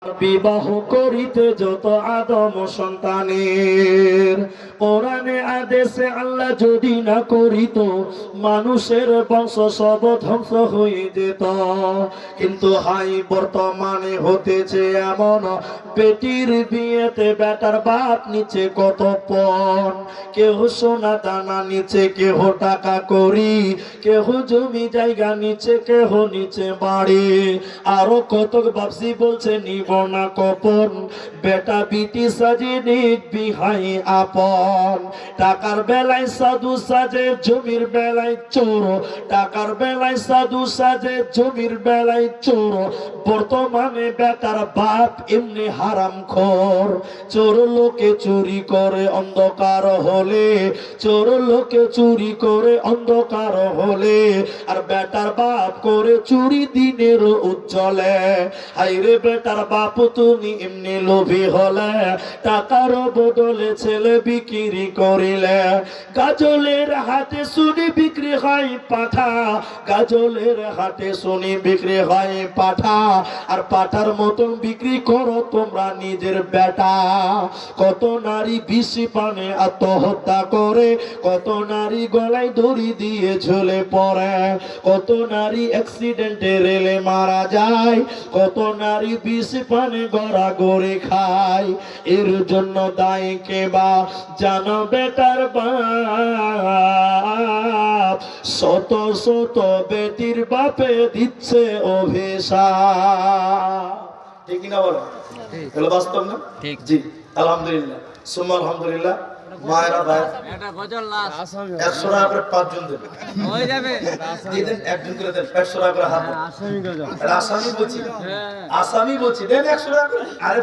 বিবাহ করিতে যত আদম সন্তানের কোরআনে আদেশে আল্লাহ যদি না করিত মানুষের বংশ সব ধ্বংস হয়ে যেত। কিন্তু হাই বর্তমানে হতেছে এমন, বেটির বিয়েতে বেটার বাপ নিচে কত পণ, কেহ সোনা দানা নিচে, কেহ টাকা করি, কেহ জমি জায়গা নিচে, কেহ নিচে বাড়ি, আরো কত বাপসি বলছে নিব না কপন, বেটা বিটি সাজে নিক বিহাই আপন। টাকার বেলায় সাধু সাজে, জমির বেলায় চোর, টাকার বেলায় সাধু সাজে, জমির বেলায় চোর। বর্তমানে বেটার বাপ এমনি হারামখোর, চোর লোকে চুরি করে অন্ধকার হলে, চোর লোকে চুরি করে অন্ধকার হলে, আর বেটার বাপ করে চুরি দিনের উজ্জ্বলে। হাইরে বেটার বাপ তুমি এমনি লোভী হলে, টাকার বদলে ছেলে বিক্রি করিলে। গাজলের হাটে শুনি বিক্রি হয় পাঠা, গাজলের হাটে শুনি বিক্রি হয় পাঠা, আর পাঠার মতন বিক্রি করো তোমরা নিজের বেটা। কত নারী বিষ পানে আত্মহত্যা করে, কত নারী গলায় দড়ি দিয়ে ঝুলে পড়ে, কত নারী অ্যাক্সিডেন্টে রেলে মারা যায়, কত নারী বিষ পানে গড়াগড়ি খায়। এর জন্য দায়ী কে বা জানো বেটার বাপ, শত শত বেটির বাপে দিচ্ছে অভিশাপ। ঠিক না বলো? এগুলো বাস্তব না? ঠিক। জি আলহামদুলিল্লাহ, সুম্মা আলহামদুলিল্লাহ। মায়েরা ভাই, 100 টাকা করে 5 জন দেবে, হয়ে যাবে। দিন একজন করে দেন, 150 টাকা করে হাত। আসামি বলছি, আসামি বলছি, দেন 100 টাকা করে। আরে